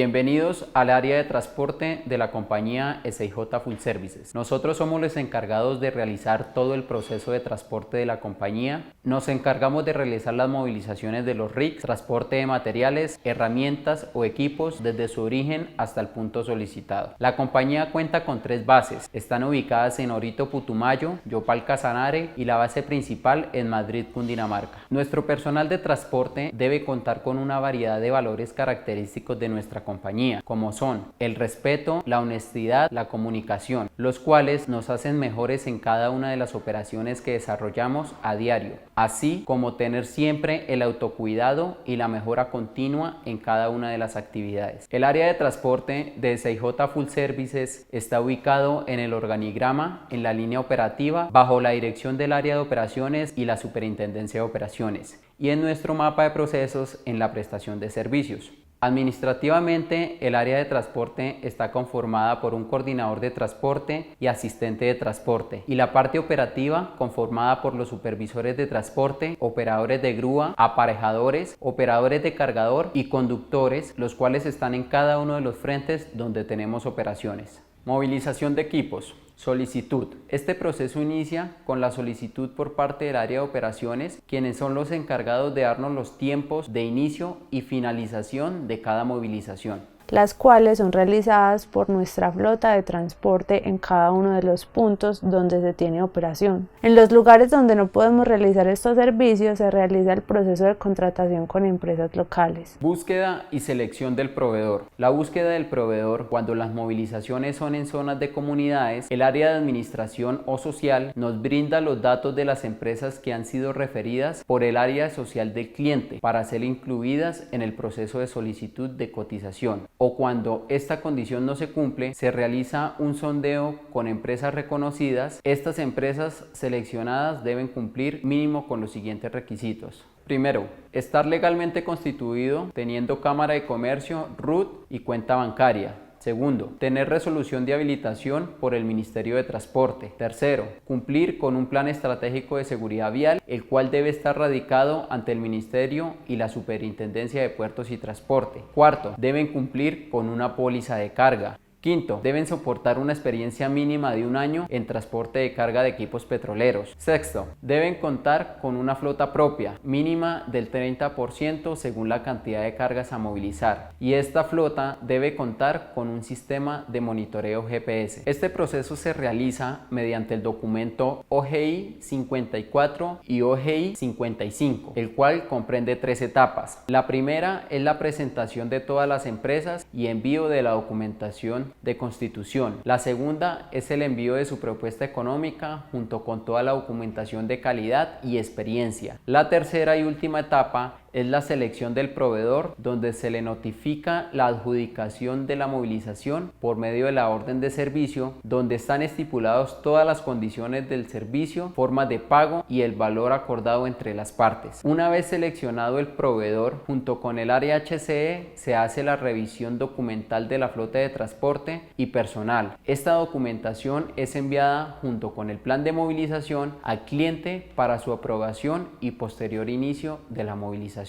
Bienvenidos al área de transporte de la compañía SIJ Full Services. Nosotros somos los encargados de realizar todo el proceso de transporte de la compañía. Nos encargamos de realizar las movilizaciones de los rigs, transporte de materiales, herramientas o equipos desde su origen hasta el punto solicitado. La compañía cuenta con 3 bases. Están ubicadas en Orito, Putumayo, Yopal, Casanare y la base principal en Madrid, Cundinamarca. Nuestro personal de transporte debe contar con una variedad de valores característicos de nuestra compañía, como son el respeto, la honestidad, la comunicación, los cuales nos hacen mejores en cada una de las operaciones que desarrollamos a diario, así como tener siempre el autocuidado y la mejora continua en cada una de las actividades. El área de transporte de SIJ Full Services está ubicado en el organigrama, en la línea operativa, bajo la dirección del área de operaciones y la superintendencia de operaciones, y en nuestro mapa de procesos en la prestación de servicios. Administrativamente, el área de transporte está conformada por un coordinador de transporte y asistente de transporte, y la parte operativa conformada por los supervisores de transporte, operadores de grúa, aparejadores, operadores de cargador y conductores, los cuales están en cada uno de los frentes donde tenemos operaciones. Movilización de equipos. Solicitud. Este proceso inicia con la solicitud por parte del área de operaciones, quienes son los encargados de darnos los tiempos de inicio y finalización de cada movilización, las cuales son realizadas por nuestra flota de transporte en cada uno de los puntos donde se tiene operación. En los lugares donde no podemos realizar estos servicios, se realiza el proceso de contratación con empresas locales. Búsqueda y selección del proveedor. La búsqueda del proveedor, cuando las movilizaciones son en zonas de comunidades, el área de administración o social nos brinda los datos de las empresas que han sido referidas por el área social del cliente para ser incluidas en el proceso de solicitud de cotización. O cuando esta condición no se cumple, se realiza un sondeo con empresas reconocidas. Estas empresas seleccionadas deben cumplir mínimo con los siguientes requisitos. Primero, estar legalmente constituido, teniendo cámara de comercio, RUT y cuenta bancaria. Segundo, tener resolución de habilitación por el Ministerio de Transporte. Tercero, cumplir con un plan estratégico de seguridad vial, el cual debe estar radicado ante el Ministerio y la Superintendencia de Puertos y Transporte. Cuarto, deben cumplir con una póliza de carga. Quinto, deben soportar una experiencia mínima de 1 año en transporte de carga de equipos petroleros. Sexto, deben contar con una flota propia, mínima del 30% según la cantidad de cargas a movilizar. Y esta flota debe contar con un sistema de monitoreo GPS. Este proceso se realiza mediante el documento OGI 54 y OGI 55, el cual comprende 3 etapas. La primera es la presentación de todas las empresas y envío de la documentación de constitución. La segunda es el envío de su propuesta económica junto con toda la documentación de calidad y experiencia. La tercera y última etapa es la selección del proveedor, donde se le notifica la adjudicación de la movilización por medio de la orden de servicio, donde están estipulados todas las condiciones del servicio, formas de pago y el valor acordado entre las partes. Una vez seleccionado el proveedor, junto con el área HCE, se hace la revisión documental de la flota de transporte y personal. Esta documentación es enviada junto con el plan de movilización al cliente para su aprobación y posterior inicio de la movilización.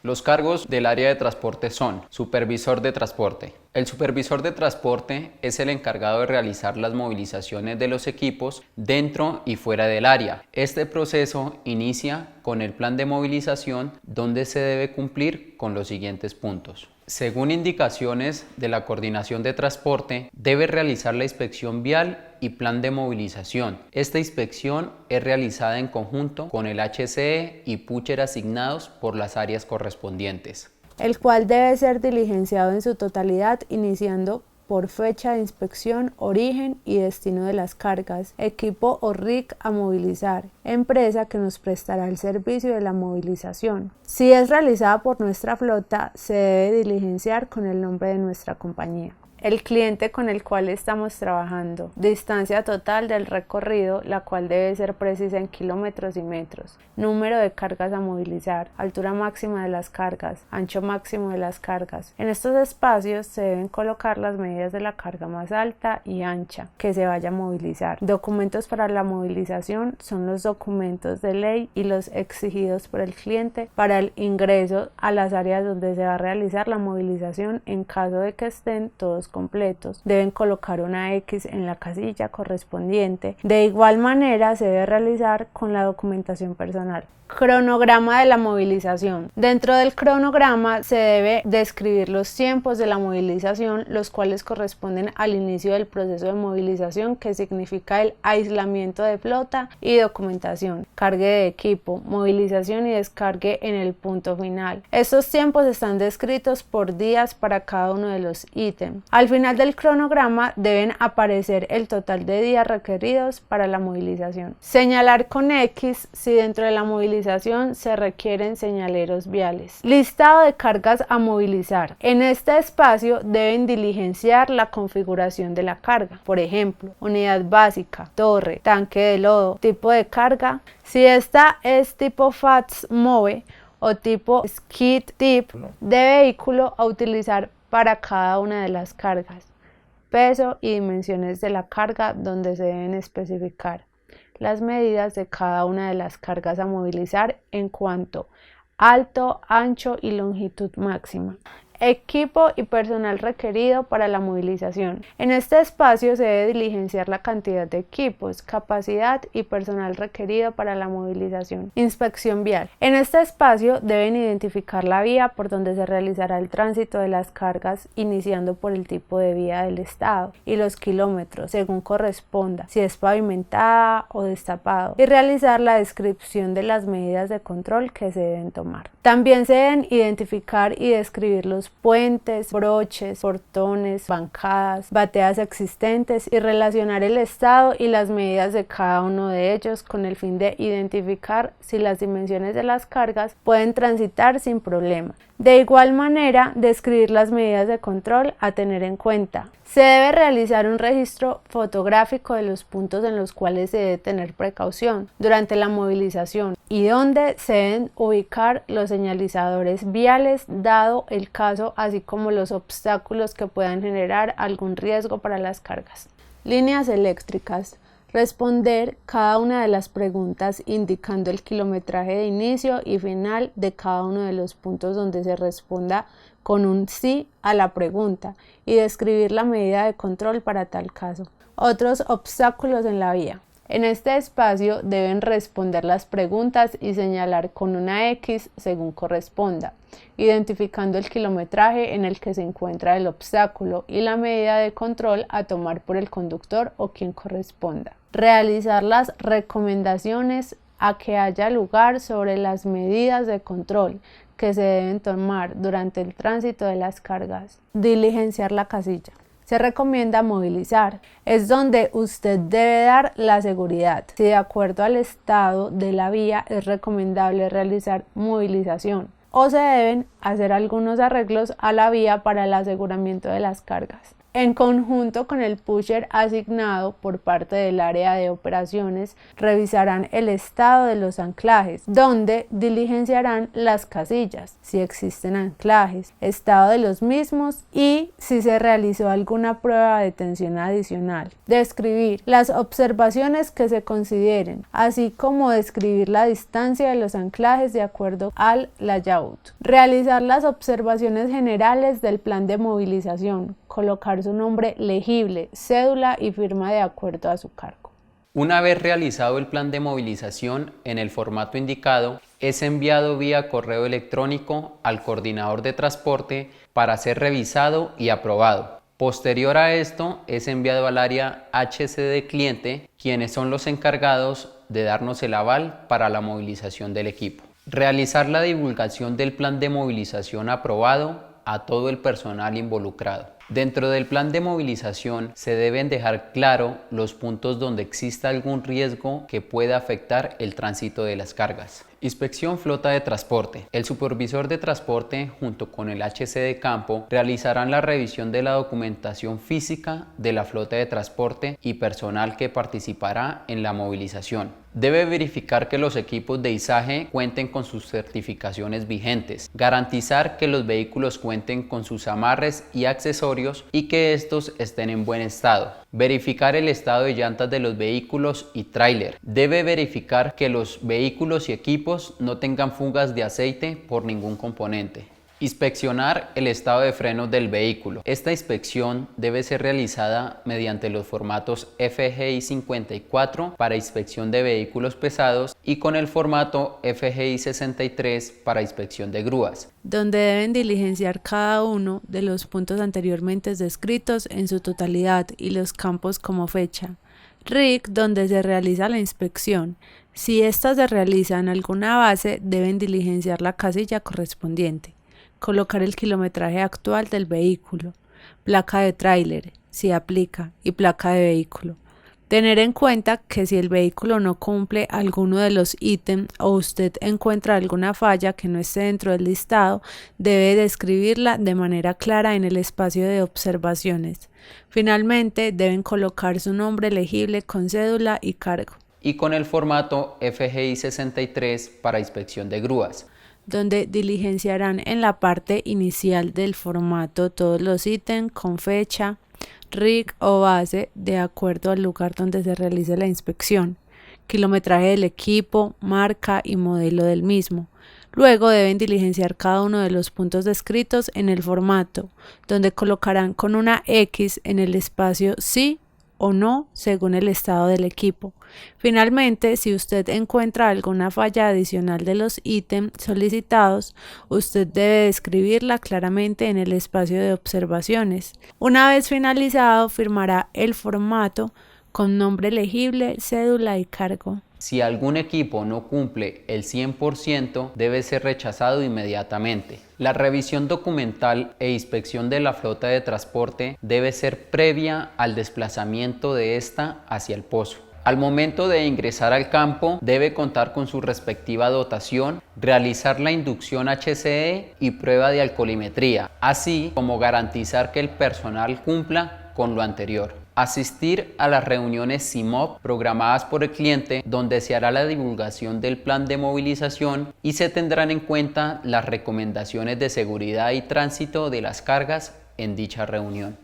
Los cargos del área de transporte son: supervisor de transporte. El supervisor de transporte es el encargado de realizar las movilizaciones de los equipos dentro y fuera del área. Este proceso inicia con el plan de movilización, donde se debe cumplir con los siguientes puntos. Según indicaciones de la Coordinación de Transporte, debe realizar la inspección vial y plan de movilización. Esta inspección es realizada en conjunto con el HCE y pusher asignados por las áreas correspondientes, el cual debe ser diligenciado en su totalidad, iniciando por fecha de inspección, origen y destino de las cargas, equipo o rig a movilizar, empresa que nos prestará el servicio de la movilización. Si es realizada por nuestra flota, se debe diligenciar con el nombre de nuestra compañía. el cliente con el cual estamos trabajando, distancia total del recorrido, la cual debe ser precisa en kilómetros y metros, número de cargas a movilizar, altura máxima de las cargas, ancho máximo de las cargas. En estos espacios se deben colocar las medidas de la carga más alta y ancha que se vaya a movilizar. Documentos para la movilización son los documentos de ley y los exigidos por el cliente para el ingreso a las áreas donde se va a realizar la movilización. En caso de que estén todos completos, deben colocar una X en la casilla correspondiente. De igual manera se debe realizar con la documentación personal. Cronograma de la movilización. Dentro del cronograma se debe describir los tiempos de la movilización, los cuales corresponden al inicio del proceso de movilización, que significa el aislamiento de flota y documentación, cargue de equipo, movilización y descargue en el punto final. Estos tiempos están descritos por días para cada uno de los ítems. Al final del cronograma deben aparecer el total de días requeridos para la movilización. Señalar con X si dentro de la movilización se requieren señaleros viales. Listado de cargas a movilizar. En este espacio deben diligenciar la configuración de la carga. Por ejemplo, unidad básica, torre, tanque de lodo, tipo de carga. Si esta es tipo FATS MOVE o tipo skid tip de vehículo a utilizar para cada una de las cargas. Peso y dimensiones de la carga donde se deben especificar las medidas de cada una de las cargas a movilizar en cuanto alto, ancho y longitud máxima. Equipo y personal requerido para la movilización. En este espacio se debe diligenciar la cantidad de equipos, capacidad y personal requerido para la movilización. Inspección vial. En este espacio deben identificar la vía por donde se realizará el tránsito de las cargas, iniciando por el tipo de vía del estado y los kilómetros según corresponda, si es pavimentada o destapado, y realizar la descripción de las medidas de control que se deben tomar. También se deben identificar y describir los puentes, broches, portones, bancadas, bateas existentes y relacionar el estado y las medidas de cada uno de ellos con el fin de identificar si las dimensiones de las cargas pueden transitar sin problema. De igual manera, describir las medidas de control a tener en cuenta. Se debe realizar un registro fotográfico de los puntos en los cuales se debe tener precaución durante la movilización y donde se deben ubicar los señalizadores viales dado el caso, así como los obstáculos que puedan generar algún riesgo para las cargas. Líneas eléctricas. Responder cada una de las preguntas indicando el kilometraje de inicio y final de cada uno de los puntos donde se responda con un sí a la pregunta y describir la medida de control para tal caso. Otros obstáculos en la vía. En este espacio deben responder las preguntas y señalar con una X según corresponda, identificando el kilometraje en el que se encuentra el obstáculo y la medida de control a tomar por el conductor o quien corresponda. Realizar las recomendaciones a que haya lugar sobre las medidas de control que se deben tomar durante el tránsito de las cargas. Diligenciar la casilla. Se recomienda movilizar. Es donde usted debe dar la seguridad. Si de acuerdo al estado de la vía es recomendable realizar movilización o se deben hacer algunos arreglos a la vía para el aseguramiento de las cargas. En conjunto con el pusher asignado por parte del área de operaciones, revisarán el estado de los anclajes, donde diligenciarán las casillas, si existen anclajes, estado de los mismos y si se realizó alguna prueba de tensión adicional. Describir las observaciones que se consideren, así como describir la distancia de los anclajes de acuerdo al layout. Realizar las observaciones generales del plan de movilización, colocar su nombre legible, cédula y firma de acuerdo a su cargo. Una vez realizado el plan de movilización en el formato indicado, es enviado vía correo electrónico al coordinador de transporte para ser revisado y aprobado. Posterior a esto, es enviado al área HCD cliente, quienes son los encargados de darnos el aval para la movilización del equipo. Realizar la divulgación del plan de movilización aprobado a todo el personal involucrado. Dentro del plan de movilización se deben dejar claro los puntos donde exista algún riesgo que pueda afectar el tránsito de las cargas. Inspección flota de transporte. El supervisor de transporte junto con el HC de campo realizarán la revisión de la documentación física de la flota de transporte y personal que participará en la movilización. Debe verificar que los equipos de izaje cuenten con sus certificaciones vigentes, garantizar que los vehículos cuenten con sus amarres y accesorios y que estos estén en buen estado. Verificar el estado de llantas de los vehículos y tráiler. Debe verificar que los vehículos y equipos no tengan fugas de aceite por ningún componente. Inspeccionar el estado de frenos del vehículo. Esta inspección debe ser realizada mediante los formatos FGI 54 para inspección de vehículos pesados y con el formato FGI 63 para inspección de grúas, donde deben diligenciar cada uno de los puntos anteriormente descritos en su totalidad y los campos como fecha. RIC, donde se realiza la inspección. Si ésta se realiza en alguna base, deben diligenciar la casilla correspondiente. Colocar el kilometraje actual del vehículo, placa de tráiler, si aplica, y placa de vehículo. Tener en cuenta que si el vehículo no cumple alguno de los ítems o usted encuentra alguna falla que no esté dentro del listado, debe describirla de manera clara en el espacio de observaciones. Finalmente, deben colocar su nombre legible con cédula y cargo. Y con el formato FGI 63 para inspección de grúas, donde diligenciarán en la parte inicial del formato todos los ítems con fecha, RIC o base de acuerdo al lugar donde se realice la inspección, kilometraje del equipo, marca y modelo del mismo. Luego deben diligenciar cada uno de los puntos descritos en el formato, donde colocarán con una X en el espacio sí o no según el estado del equipo. Finalmente, si usted encuentra alguna falla adicional de los ítems solicitados, usted debe describirla claramente en el espacio de observaciones. Una vez finalizado, firmará el formato con nombre legible, cédula y cargo. Si algún equipo no cumple el 100%, debe ser rechazado inmediatamente. La revisión documental e inspección de la flota de transporte debe ser previa al desplazamiento de esta hacia el pozo. Al momento de ingresar al campo, debe contar con su respectiva dotación, realizar la inducción HCE y prueba de alcoholimetría, así como garantizar que el personal cumpla con lo anterior. Asistir a las reuniones CIMOP programadas por el cliente, donde se hará la divulgación del plan de movilización y se tendrán en cuenta las recomendaciones de seguridad y tránsito de las cargas en dicha reunión.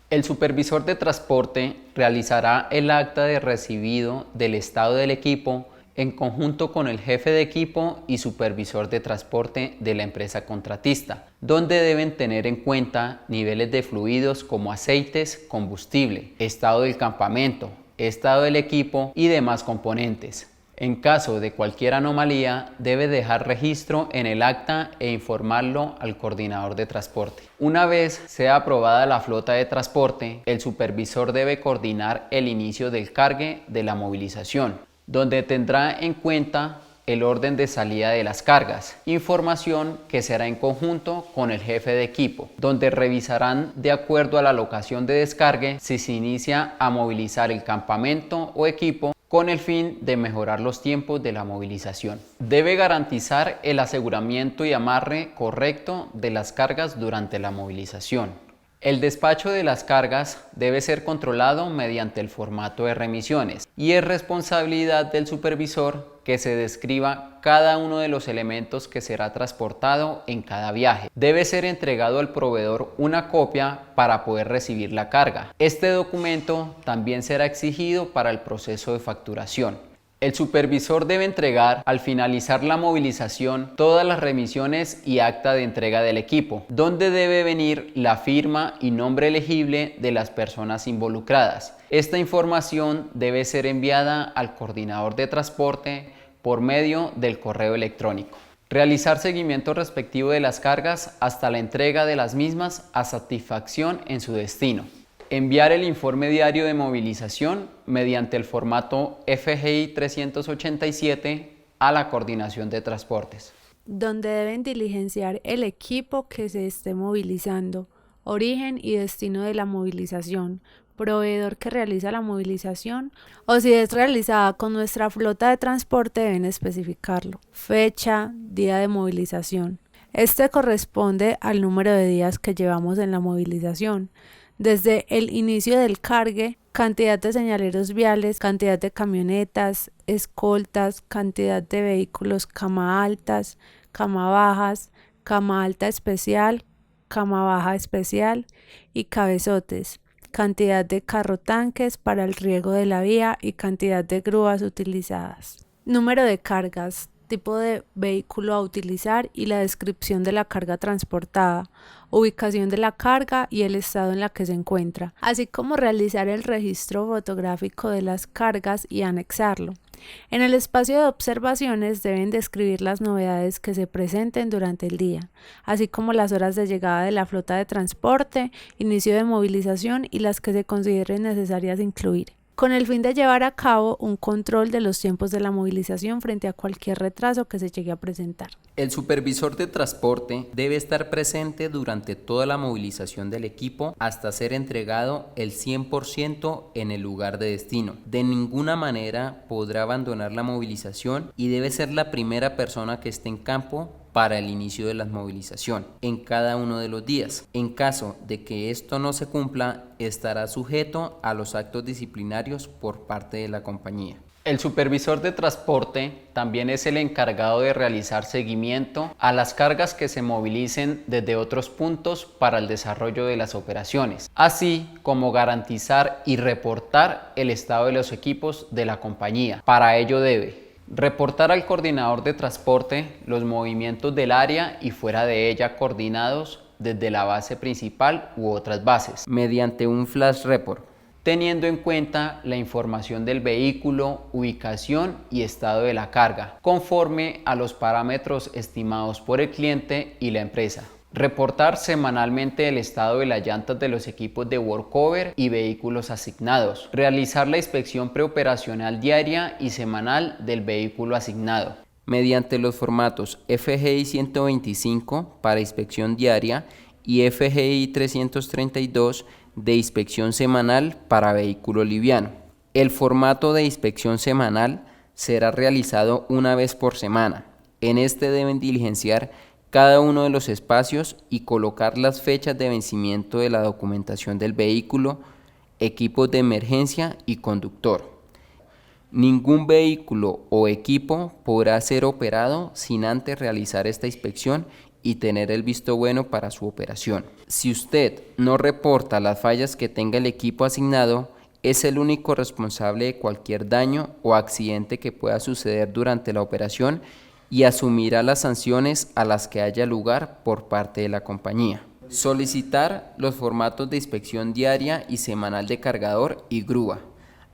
El supervisor de transporte realizará el acta de recibido del estado del equipo en conjunto con el jefe de equipo y supervisor de transporte de la empresa contratista, donde deben tener en cuenta niveles de fluidos como aceites, combustible, estado del campamento, estado del equipo y demás componentes. En caso de cualquier anomalía, debe dejar registro en el acta e informarlo al coordinador de transporte. Una vez sea aprobada la flota de transporte, el supervisor debe coordinar el inicio del cargue de la movilización, donde tendrá en cuenta el orden de salida de las cargas, información que será en conjunto con el jefe de equipo, donde revisarán de acuerdo a la locación de descargue si se inicia a movilizar el campamento o equipo con el fin de mejorar los tiempos de la movilización. Debe garantizar el aseguramiento y amarre correcto de las cargas durante la movilización. El despacho de las cargas debe ser controlado mediante el formato de remisiones y es responsabilidad del supervisor que se describa cada uno de los elementos que será transportado en cada viaje. Debe ser entregado al proveedor una copia para poder recibir la carga. Este documento también será exigido para el proceso de facturación. El supervisor debe entregar al finalizar la movilización todas las remisiones y acta de entrega del equipo, donde debe venir la firma y nombre legible de las personas involucradas. Esta información debe ser enviada al coordinador de transporte por medio del correo electrónico. Realizar seguimiento respectivo de las cargas hasta la entrega de las mismas a satisfacción en su destino. Enviar el informe diario de movilización mediante el formato FGI 387 a la coordinación de transportes, donde deben diligenciar el equipo que se esté movilizando, origen y destino de la movilización, proveedor que realiza la movilización, o si es realizada con nuestra flota de transporte deben especificarlo, fecha, día de movilización. Este corresponde al número de días que llevamos en la movilización, desde el inicio del cargue, cantidad de señaleros viales, cantidad de camionetas, escoltas, cantidad de vehículos cama altas, cama bajas, cama alta especial, cama baja especial y cabezotes, cantidad de carrotanques para el riego de la vía y cantidad de grúas utilizadas. Número de cargas, tipo de vehículo a utilizar y la descripción de la carga transportada, ubicación de la carga y el estado en la que se encuentra, así como realizar el registro fotográfico de las cargas y anexarlo. En el espacio de observaciones deben describir las novedades que se presenten durante el día, así como las horas de llegada de la flota de transporte, inicio de movilización y las que se consideren necesarias incluir, con el fin de llevar a cabo un control de los tiempos de la movilización frente a cualquier retraso que se llegue a presentar. El supervisor de transporte debe estar presente durante toda la movilización del equipo hasta ser entregado el 100% en el lugar de destino. De ninguna manera podrá abandonar la movilización y debe ser la primera persona que esté en campo para el inicio de la movilización en cada uno de los días. En caso de que esto no se cumpla, estará sujeto a los actos disciplinarios por parte de la compañía. El supervisor de transporte también es el encargado de realizar seguimiento a las cargas que se movilicen desde otros puntos para el desarrollo de las operaciones, así como garantizar y reportar el estado de los equipos de la compañía. Para ello debe reportar al coordinador de transporte los movimientos del área y fuera de ella coordinados desde la base principal u otras bases, mediante un flash report, teniendo en cuenta la información del vehículo, ubicación y estado de la carga, conforme a los parámetros estimados por el cliente y la empresa. Reportar semanalmente el estado de las llantas de los equipos de workover y vehículos asignados. Realizar la inspección preoperacional diaria y semanal del vehículo asignado, mediante los formatos FGI 125 para inspección diaria y FGI 332 de inspección semanal para vehículo liviano. El formato de inspección semanal será realizado una vez por semana. En este deben diligenciar cada uno de los espacios y colocar las fechas de vencimiento de la documentación del vehículo, equipos de emergencia y conductor. Ningún vehículo o equipo podrá ser operado sin antes realizar esta inspección y tener el visto bueno para su operación. Si usted no reporta las fallas que tenga el equipo asignado, es el único responsable de cualquier daño o accidente que pueda suceder durante la operación y asumirá las sanciones a las que haya lugar por parte de la compañía. Solicitar los formatos de inspección diaria y semanal de cargador y grúa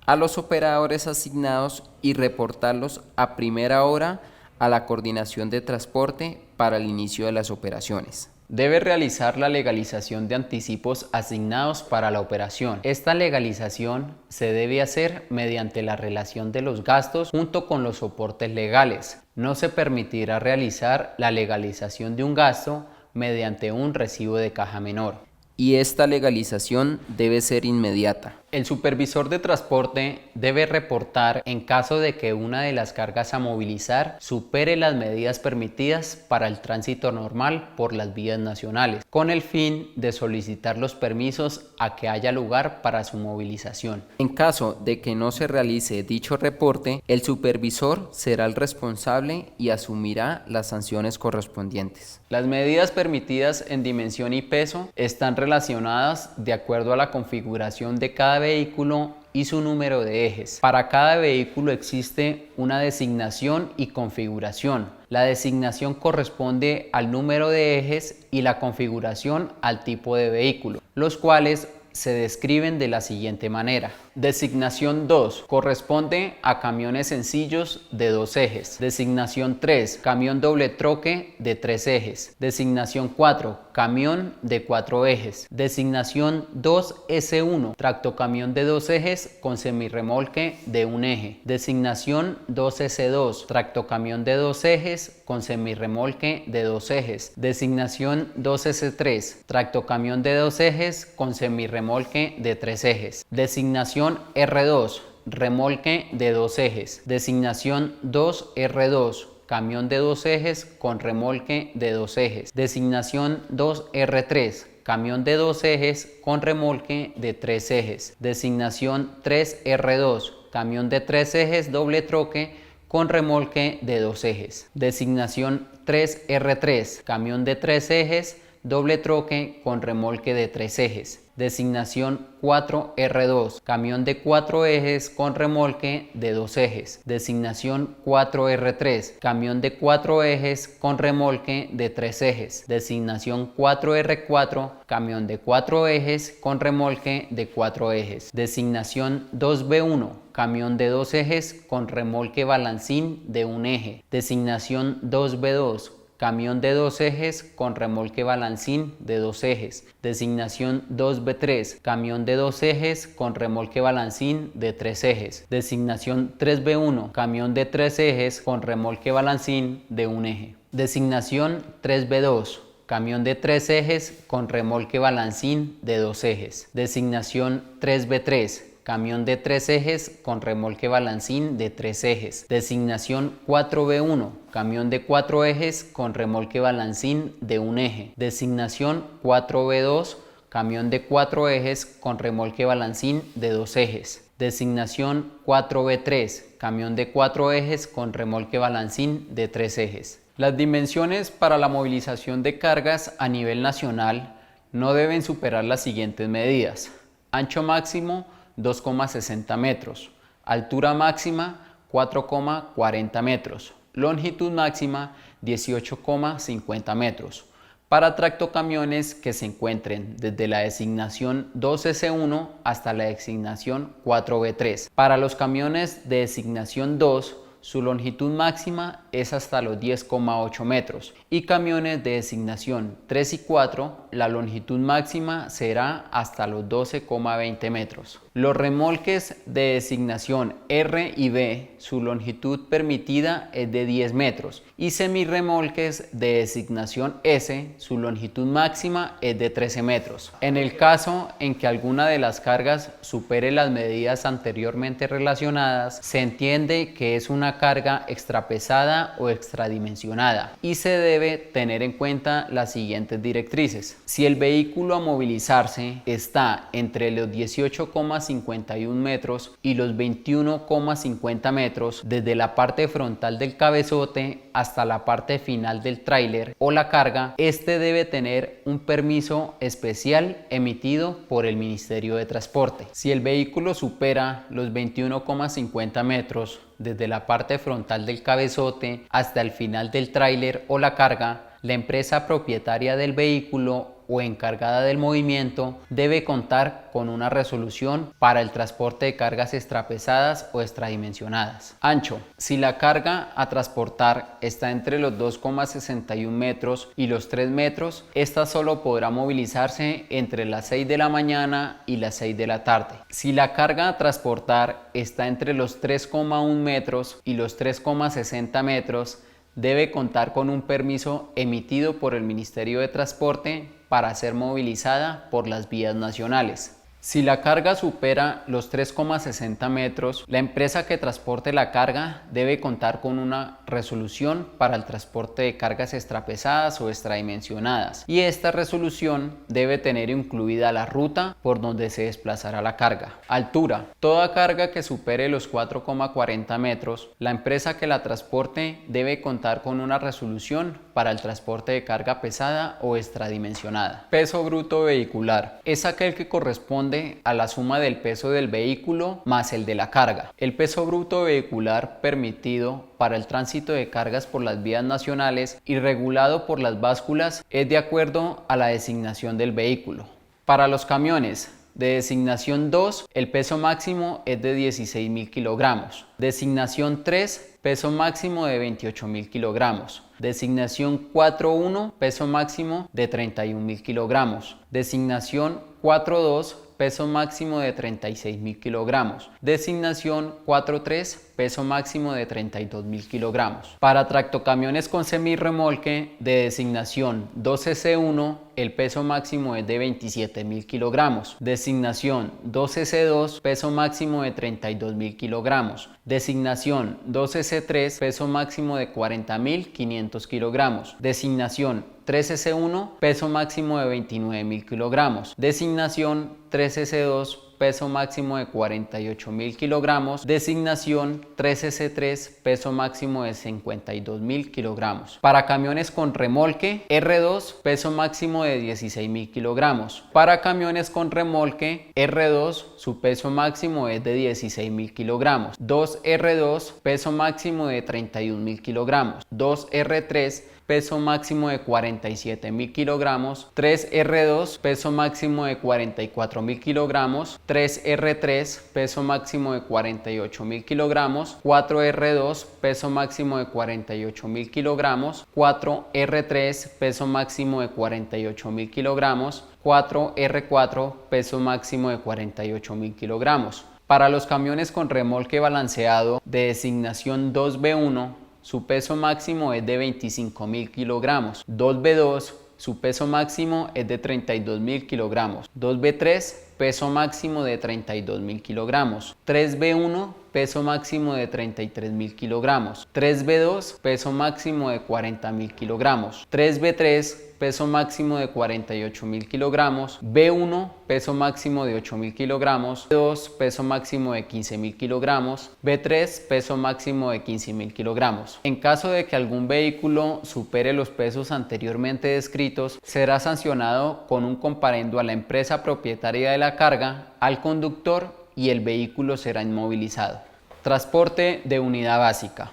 a los operadores asignados y reportarlos a primera hora a la coordinación de transporte para el inicio de las operaciones. Debe realizar la legalización de anticipos asignados para la operación. Esta legalización se debe hacer mediante la relación de los gastos junto con los soportes legales. No se permitirá realizar la legalización de un gasto mediante un recibo de caja menor. Y esta legalización debe ser inmediata. El supervisor de transporte debe reportar en caso de que una de las cargas a movilizar supere las medidas permitidas para el tránsito normal por las vías nacionales, con el fin de solicitar los permisos a que haya lugar para su movilización. En caso de que no se realice dicho reporte, el supervisor será el responsable y asumirá las sanciones correspondientes. Las medidas permitidas en dimensión y peso están relacionadas de acuerdo a la configuración de cada vehículo y su número de ejes. Para cada vehículo existe una designación y configuración. La designación corresponde al número de ejes y la configuración al tipo de vehículo, los cuales se describen de la siguiente manera. Designación 2 corresponde a camiones sencillos de 2 ejes. Designación 3, camión doble troque de 3 ejes. Designación 4, camión de 4 ejes. Designación 2S1, tractocamión de 2 ejes con semirremolque de 1 eje. Designación 2S2, tractocamión de 2 ejes con semirremolque de 2 ejes. Designación 2S3, tractocamión de 2 ejes con semirremolque de 3 ejes. Designación R2, remolque de 2 ejes. Designación 2R2, camión de 2 ejes con remolque de 2 ejes. Designación 2R3, camión de 2 ejes con remolque de 3 ejes. Designación 3R2, camión de 3 ejes doble troque con remolque de 2 ejes. Designación 3R3, camión de 3 ejes doble troque con remolque de 3 ejes. Designación 4R2, camión de 4 ejes con remolque de 2 ejes. Designación 4R3, camión de 4 ejes con remolque de 3 ejes. Designación 4R4, camión de 4 ejes con remolque de 4 ejes. Designación 2B1, camión de 2 ejes con remolque balancín de 1 eje. Designación 2B2, camión de 2 ejes con remolque balancín de 2 ejes. Designación 2B3, camión de 2 ejes con remolque balancín de 3 ejes. Designación 3B1, camión de 3 ejes con remolque balancín de 1 eje. Designación 3B2, camión de 3 ejes con remolque balancín de 2 ejes. Designación 3B3, camión de 3 ejes con remolque balancín de 3 ejes. Designación 4B1, camión de 4 ejes con remolque balancín de 1 eje. Designación 4B2, camión de 4 ejes con remolque balancín de 2 ejes. Designación 4B3, camión de 4 ejes con remolque balancín de 3 ejes. Las dimensiones para la movilización de cargas a nivel nacional no deben superar las siguientes medidas. Ancho máximo 2,60 metros, altura máxima 4,40 metros, longitud máxima 18,50 metros. Para tractocamiones que se encuentren desde la designación 2S1 hasta la designación 4B3. Para los camiones de designación 2, su longitud máxima es hasta los 10,8 metros y camiones de designación 3 y 4, la longitud máxima será hasta los 12,20 metros. Los remolques de designación R y B, su longitud permitida es de 10 metros y semirremolques de designación S, su longitud máxima es de 13 metros. En el caso en que alguna de las cargas supere las medidas anteriormente relacionadas, se entiende que es una carga extrapesada o extradimensionada y se debe tener en cuenta las siguientes directrices. Si el vehículo a movilizarse está entre los 18,51 metros y los 21,50 metros desde la parte frontal del cabezote hasta la parte final del tráiler o la carga, este debe tener un permiso especial emitido por el Ministerio de Transporte. Si el vehículo supera los 21,50 metros desde la parte frontal del cabezote hasta el final del tráiler o la carga, la empresa propietaria del vehículo o encargada del movimiento debe contar con una resolución para el transporte de cargas extrapesadas o extradimensionadas. Ancho. Si la carga a transportar está entre los 2,61 metros y los 3 metros, esta solo podrá movilizarse entre las 6 de la mañana y las 6 de la tarde. Si la carga a transportar está entre los 3,1 metros y los 3,60 metros, debe contar con un permiso emitido por el Ministerio de Transporte para ser movilizada por las vías nacionales. Si la carga supera los 3,60 metros, la empresa que transporte la carga debe contar con una resolución para el transporte de cargas extrapesadas o extradimensionadas y esta resolución debe tener incluida la ruta por donde se desplazará la carga. Altura. Toda carga que supere los 4,40 metros, la empresa que la transporte debe contar con una resolución para el transporte de carga pesada o extradimensionada. Peso bruto vehicular. Es aquel que corresponde a la suma del peso del vehículo más el de la carga. El peso bruto vehicular permitido para el tránsito de cargas por las vías nacionales y regulado por las básculas es de acuerdo a la designación del vehículo. Para los camiones De designación 2, el peso máximo es de 16.000 kilogramos. Designación 3, peso máximo de 28.000 kilogramos. Designación 4.1, peso máximo de 31.000 kilogramos. Designación 4.2, peso máximo de 36.000 kilogramos. Designación 4.3, peso máximo de 32.000 kilogramos. Para tractocamiones con semirremolque de designación 2S1, el peso máximo es de 27.000 kilogramos. Designación 2S2, peso máximo de 32.000 kilogramos. Designación 2S3, peso máximo de 40.500 kilogramos. Designación 3S1, peso máximo de 29.000 kilogramos. Designación 3S2, peso máximo de 48.000 kilogramos. Designación 3S3, peso máximo de 52.000 kilogramos. Para camiones con remolque R2, peso máximo de 16.000 kilogramos. Para camiones con remolque R2, su peso máximo es de 16.000 kilogramos. 2R2, peso máximo de 31.000 kilogramos. 2R3, peso máximo de 47.000 kilogramos. 3R2, peso máximo de 44.000 kilogramos. 3R3, peso máximo de 48.000 kilogramos. 4R2, peso máximo de 48.000 kilogramos. 4R3, peso máximo de 48.000 kilogramos. 4R4, peso máximo de 48.000 kilogramos. Para los camiones con remolque balanceado de designación 2B1, su peso máximo es de 25.000 kilogramos. 2B2, su peso máximo es de 32.000 kilogramos. 2B3, peso máximo de 32.000 kilogramos. 3B1, peso máximo de 33.000 kilogramos. 3B2, peso máximo de 40.000 kilogramos. 3B3, peso máximo de 48.000 kilogramos. B1, peso máximo de 8.000 kilogramos. B2, peso máximo de 15.000 kilogramos. B3, peso máximo de 15.000 kilogramos. En caso de que algún vehículo supere los pesos anteriormente descritos, será sancionado con un comparendo a la empresa propietaria de la carga, al conductor, y el vehículo será inmovilizado. Transporte de unidad básica.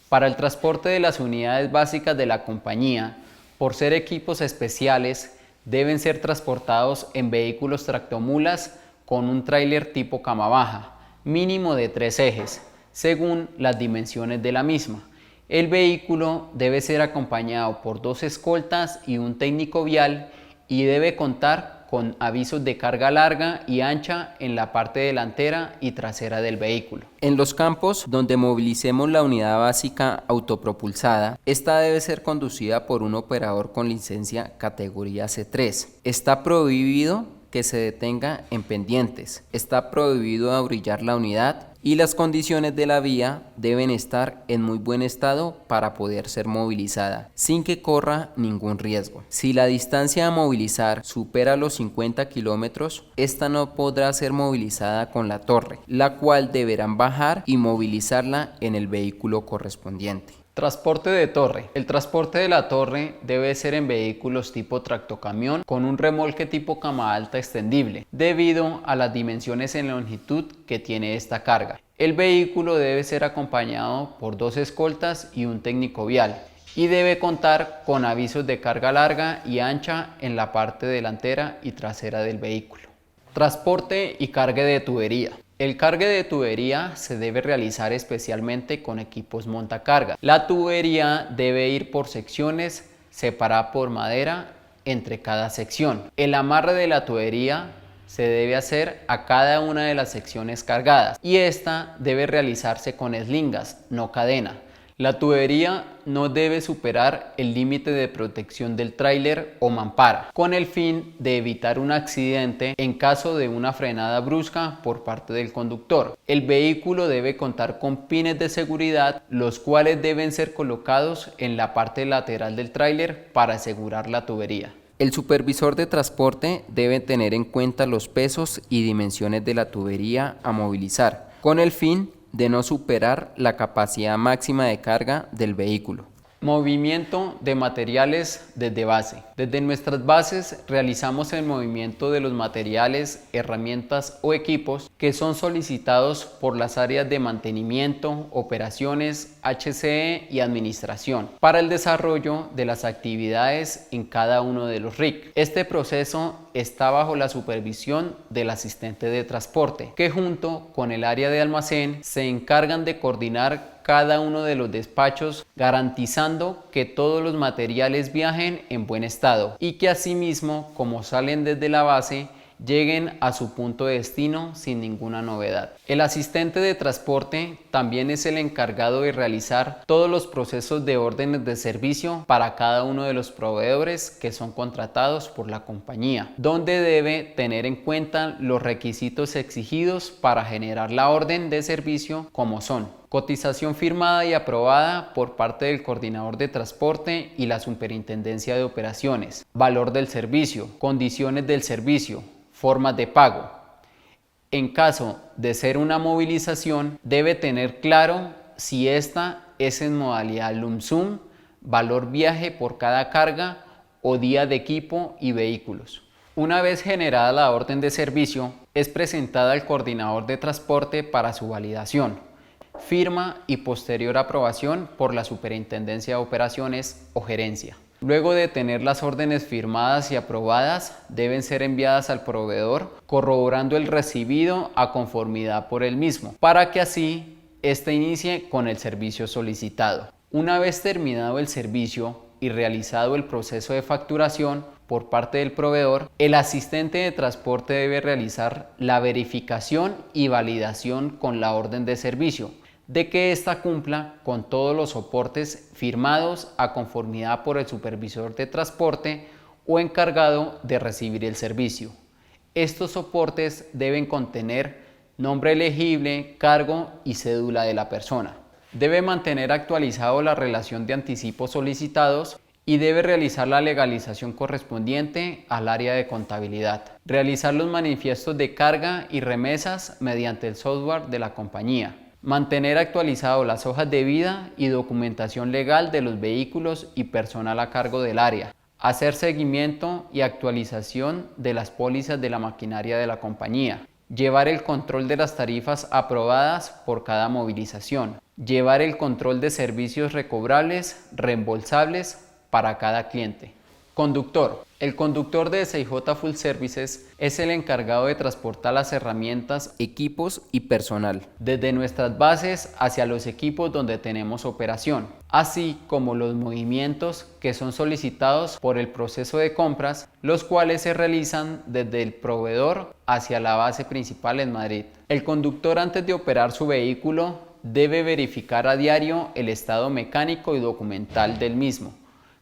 Para el transporte de las unidades básicas de la compañía, por ser equipos especiales, deben ser transportados en vehículos tractomulas con un tráiler tipo cama baja, mínimo de 3 ejes, según las dimensiones de la misma. El vehículo debe ser acompañado por 2 escoltas y un técnico vial y debe contar con avisos de carga larga y ancha en la parte delantera y trasera del vehículo. En los campos donde movilicemos la unidad básica autopropulsada, esta debe ser conducida por un operador con licencia categoría C3. Está prohibido que se detenga en pendientes, está prohibido abrillar la unidad y las condiciones de la vía deben estar en muy buen estado para poder ser movilizada, sin que corra ningún riesgo. Si la distancia a movilizar supera los 50 kilómetros, esta no podrá ser movilizada con la torre, la cual deberán bajar y movilizarla en el vehículo correspondiente. Transporte de torre. El transporte de la torre debe ser en vehículos tipo tractocamión con un remolque tipo cama alta extendible, debido a las dimensiones en longitud que tiene esta carga. El vehículo debe ser acompañado por 2 escoltas y un técnico vial y debe contar con avisos de carga larga y ancha en la parte delantera y trasera del vehículo. Transporte y cargue de tubería. El cargue de tubería se debe realizar especialmente con equipos montacarga. La tubería debe ir por secciones, separada por madera entre cada sección. El amarre de la tubería se debe hacer a cada una de las secciones cargadas y esta debe realizarse con eslingas, no cadena. La tubería no debe superar el límite de protección del tráiler o mampara, con el fin de evitar un accidente en caso de una frenada brusca por parte del conductor. El vehículo debe contar con pines de seguridad, los cuales deben ser colocados en la parte lateral del tráiler para asegurar la tubería. El supervisor de transporte debe tener en cuenta los pesos y dimensiones de la tubería a movilizar, con el fin de no superar la capacidad máxima de carga del vehículo. Movimiento de materiales desde base. Desde nuestras bases realizamos el movimiento de los materiales, herramientas o equipos que son solicitados por las áreas de mantenimiento, operaciones, HCE y administración para el desarrollo de las actividades en cada uno de los RIC. Este proceso está bajo la supervisión del asistente de transporte, que junto con el área de almacén se encargan de coordinar cada uno de los despachos, garantizando que todos los materiales viajen en buen estado y que asimismo, como salen desde la base, lleguen a su punto de destino sin ninguna novedad. El asistente de transporte también es el encargado de realizar todos los procesos de órdenes de servicio para cada uno de los proveedores que son contratados por la compañía, donde debe tener en cuenta los requisitos exigidos para generar la orden de servicio, como son: cotización firmada y aprobada por parte del coordinador de transporte y la superintendencia de operaciones, valor del servicio, condiciones del servicio, formas de pago. En caso de ser una movilización, debe tener claro si esta es en modalidad lump sum, valor viaje por cada carga o día de equipo y vehículos. Una vez generada la orden de servicio, es presentada al coordinador de transporte para su validación, firma y posterior aprobación por la superintendencia de operaciones o gerencia. Luego de tener las órdenes firmadas y aprobadas, deben ser enviadas al proveedor, corroborando el recibido a conformidad por el mismo, para que así éste inicie con el servicio solicitado. Una vez terminado el servicio y realizado el proceso de facturación por parte del proveedor, el asistente de transporte debe realizar la verificación y validación con la orden de servicio, de que ésta cumpla con todos los soportes firmados a conformidad por el supervisor de transporte o encargado de recibir el servicio. Estos soportes deben contener nombre elegible, cargo y cédula de la persona. Debe mantener actualizado la relación de anticipos solicitados y debe realizar la legalización correspondiente al área de contabilidad. Realizar los manifiestos de carga y remesas mediante el software de la compañía. Mantener actualizado las hojas de vida y documentación legal de los vehículos y personal a cargo del área. Hacer seguimiento y actualización de las pólizas de la maquinaria de la compañía. Llevar el control de las tarifas aprobadas por cada movilización. Llevar el control de servicios recobrables, reembolsables para cada cliente. Conductor. El conductor de SIJ Full Services es el encargado de transportar las herramientas, equipos y personal desde nuestras bases hacia los equipos donde tenemos operación, así como los movimientos que son solicitados por el proceso de compras, los cuales se realizan desde el proveedor hacia la base principal en Madrid. El conductor, antes de operar su vehículo, debe verificar a diario el estado mecánico y documental del mismo,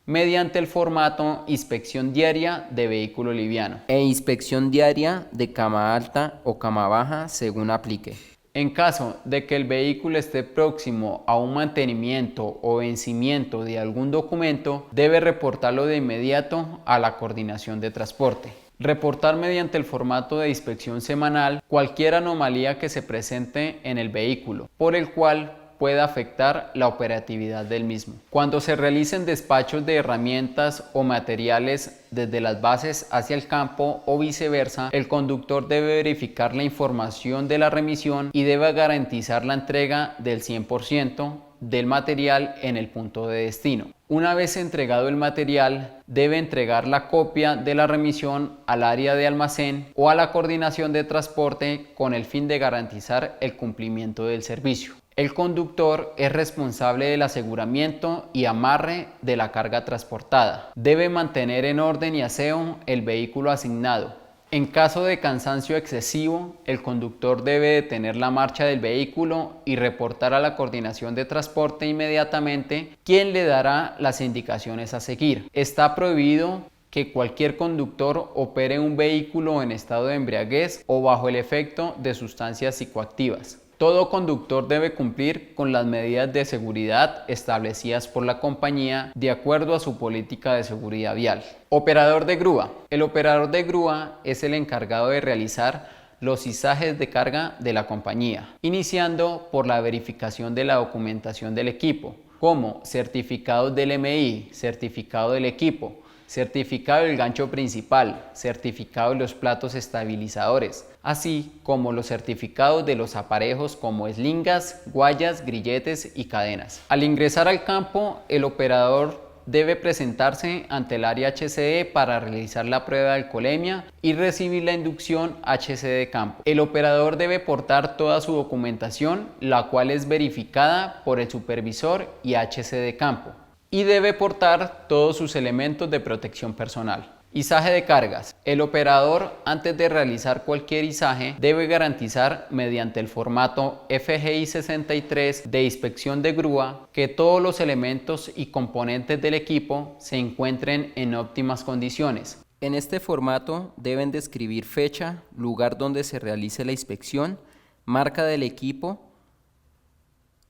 mediante el formato inspección diaria de vehículo liviano e inspección diaria de cama alta o cama baja según aplique. En caso de que el vehículo esté próximo a un mantenimiento o vencimiento de algún documento, debe reportarlo de inmediato a la coordinación de transporte. Reportar mediante el formato de inspección semanal cualquier anomalía que se presente en el vehículo, por el cual pueda afectar la operatividad del mismo. Cuando se realicen despachos de herramientas o materiales desde las bases hacia el campo o viceversa, el conductor debe verificar la información de la remisión y debe garantizar la entrega del 100% del material en el punto de destino. Una vez entregado el material, debe entregar la copia de la remisión al área de almacén o a la coordinación de transporte con el fin de garantizar el cumplimiento del servicio. El conductor es responsable del aseguramiento y amarre de la carga transportada. Debe mantener en orden y aseo el vehículo asignado. En caso de cansancio excesivo, el conductor debe detener la marcha del vehículo y reportar a la coordinación de transporte inmediatamente, quien le dará las indicaciones a seguir. Está prohibido que cualquier conductor opere un vehículo en estado de embriaguez o bajo el efecto de sustancias psicoactivas. Todo conductor debe cumplir con las medidas de seguridad establecidas por la compañía de acuerdo a su política de seguridad vial. Operador de grúa. El operador de grúa es el encargado de realizar los izajes de carga de la compañía, iniciando por la verificación de la documentación del equipo, como certificados del MI, certificado del equipo, certificado del gancho principal, certificado de los platos estabilizadores, así como los certificados de los aparejos como eslingas, guayas, grilletes y cadenas. Al ingresar al campo, el operador debe presentarse ante el área HCD para realizar la prueba de alcoholemia y recibir la inducción HCD de campo. El operador debe portar toda su documentación, la cual es verificada por el supervisor y HCD de campo, y debe portar todos sus elementos de protección personal. Izaje de cargas. El operador, antes de realizar cualquier izaje, debe garantizar mediante el formato FGI 63 de inspección de grúa que todos los elementos y componentes del equipo se encuentren en óptimas condiciones. En este formato deben describir fecha, lugar donde se realice la inspección, marca del equipo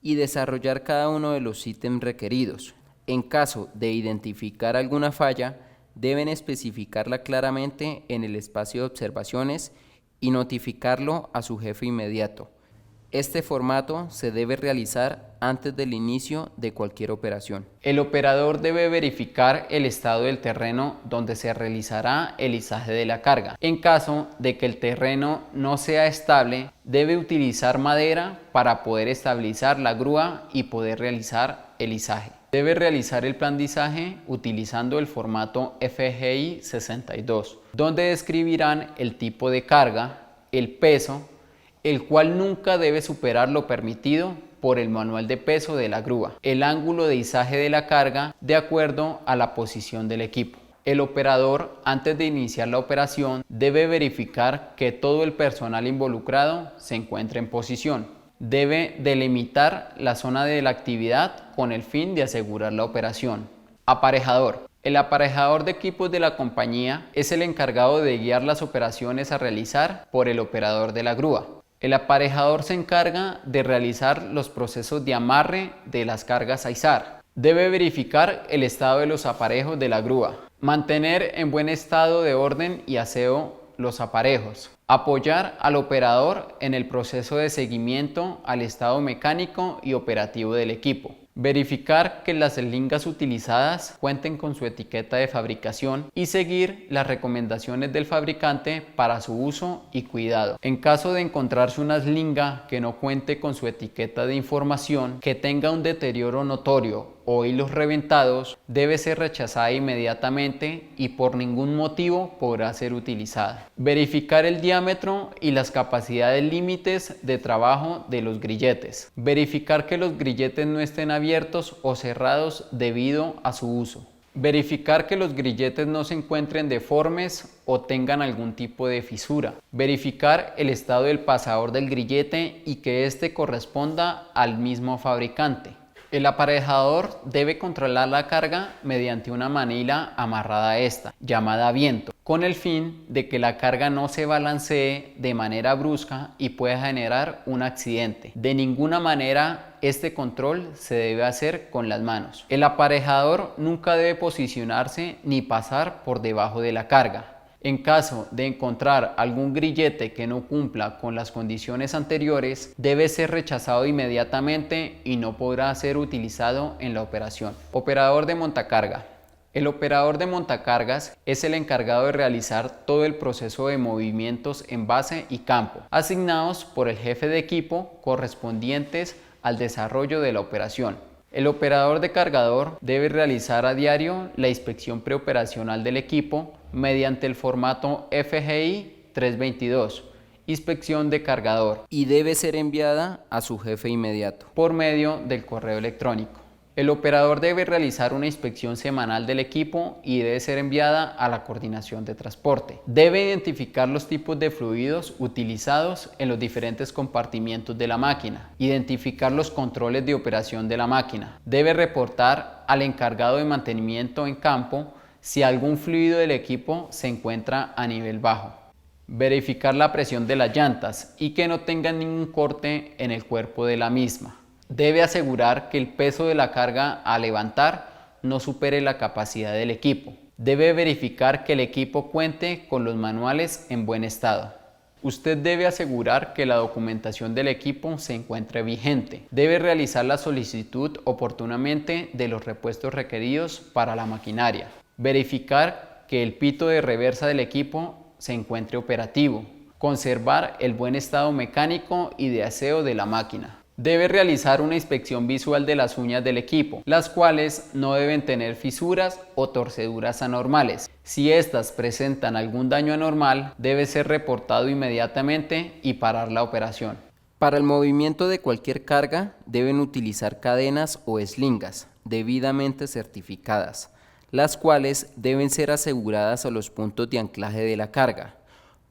y desarrollar cada uno de los ítems requeridos. En caso de identificar alguna falla, deben especificarla claramente en el espacio de observaciones y notificarlo a su jefe inmediato. Este formato se debe realizar antes del inicio de cualquier operación. El operador debe verificar el estado del terreno donde se realizará el izaje de la carga. En caso de que el terreno no sea estable, debe utilizar madera para poder estabilizar la grúa y poder realizar el izaje. Debe realizar el plan de izaje utilizando el formato FGI 62, donde describirán el tipo de carga, el peso, el cual nunca debe superar lo permitido por el manual de peso de la grúa, el ángulo de izaje de la carga de acuerdo a la posición del equipo. El operador, antes de iniciar la operación, debe verificar que todo el personal involucrado se encuentre en posición. Debe delimitar la zona de la actividad con el fin de asegurar la operación. Aparejador. El aparejador de equipos de la compañía es el encargado de guiar las operaciones a realizar por el operador de la grúa. El aparejador se encarga de realizar los procesos de amarre de las cargas a izar. Debe verificar el estado de los aparejos de la grúa, mantener en buen estado de orden y aseo los aparejos, apoyar al operador en el proceso de seguimiento al estado mecánico y operativo del equipo, verificar que las eslingas utilizadas cuenten con su etiqueta de fabricación y seguir las recomendaciones del fabricante para su uso y cuidado. En caso de encontrarse una eslinga que no cuente con su etiqueta de información, que tenga un deterioro notorio o hilos reventados, debe ser rechazada inmediatamente y por ningún motivo podrá ser utilizada. Verificar el diámetro y las capacidades límites de trabajo de los grilletes. Verificar que los grilletes no estén abiertos o cerrados debido a su uso. Verificar que los grilletes no se encuentren deformes o tengan algún tipo de fisura. Verificar el estado del pasador del grillete y que éste corresponda al mismo fabricante. El aparejador debe controlar la carga mediante una manila amarrada a esta, llamada viento, con el fin de que la carga no se balancee de manera brusca y pueda generar un accidente. De ninguna manera este control se debe hacer con las manos. El aparejador nunca debe posicionarse ni pasar por debajo de la carga. En caso de encontrar algún grillete que no cumpla con las condiciones anteriores, debe ser rechazado inmediatamente y no podrá ser utilizado en la operación. Operador de montacarga. El operador de montacargas es el encargado de realizar todo el proceso de movimientos en base y campo, asignados por el jefe de equipo correspondientes al desarrollo de la operación. El operador de cargador debe realizar a diario la inspección preoperacional del equipo mediante el formato FGI 322, inspección de cargador, y debe ser enviada a su jefe inmediato por medio del correo electrónico. El operador debe realizar una inspección semanal del equipo y debe ser enviada a la coordinación de transporte. Debe identificar los tipos de fluidos utilizados en los diferentes compartimientos de la máquina, identificar los controles de operación de la máquina. Debe reportar al encargado de mantenimiento en campo si algún fluido del equipo se encuentra a nivel bajo. Verificar la presión de las llantas y que no tengan ningún corte en el cuerpo de la misma. Debe asegurar que el peso de la carga a levantar no supere la capacidad del equipo. Debe verificar que el equipo cuente con los manuales en buen estado. Usted debe asegurar que la documentación del equipo se encuentre vigente. Debe realizar la solicitud oportunamente de los repuestos requeridos para la maquinaria. Verificar que el pito de reversa del equipo se encuentre operativo. Conservar el buen estado mecánico y de aseo de la máquina. Debe realizar una inspección visual de las uñas del equipo, las cuales no deben tener fisuras o torceduras anormales. Si éstas presentan algún daño anormal, debe ser reportado inmediatamente y parar la operación. Para el movimiento de cualquier carga, deben utilizar cadenas o eslingas debidamente certificadas, las cuales deben ser aseguradas a los puntos de anclaje de la carga.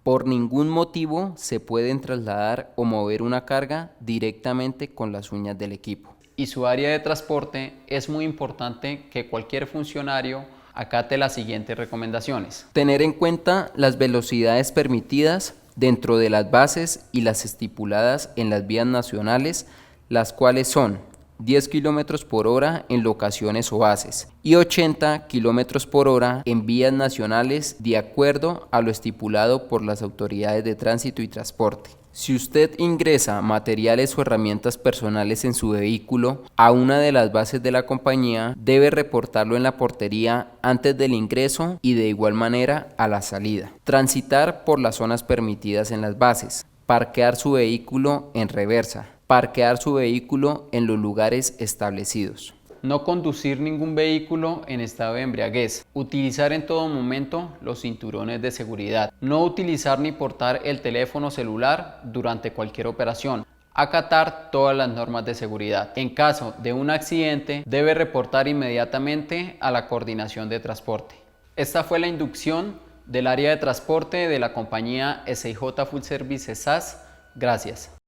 Por ningún motivo se pueden trasladar o mover una carga directamente con las uñas del equipo. Y su área de transporte, es muy importante que cualquier funcionario acate las siguientes recomendaciones. Tener en cuenta las velocidades permitidas dentro de las bases y las estipuladas en las vías nacionales, las cuales son 10 km por hora en locaciones o bases y 80 km por hora en vías nacionales de acuerdo a lo estipulado por las autoridades de tránsito y transporte. Si usted ingresa materiales o herramientas personales en su vehículo a una de las bases de la compañía, debe reportarlo en la portería antes del ingreso y de igual manera a la salida. Transitar por las zonas permitidas en las bases. Parquear su vehículo en reversa. Parquear su vehículo en los lugares establecidos. No conducir ningún vehículo en estado de embriaguez. Utilizar en todo momento los cinturones de seguridad. No utilizar ni portar el teléfono celular durante cualquier operación. Acatar todas las normas de seguridad. En caso de un accidente, debe reportar inmediatamente a la coordinación de transporte. Esta fue la inducción del área de transporte de la compañía SIJ Full Service SAS. Gracias.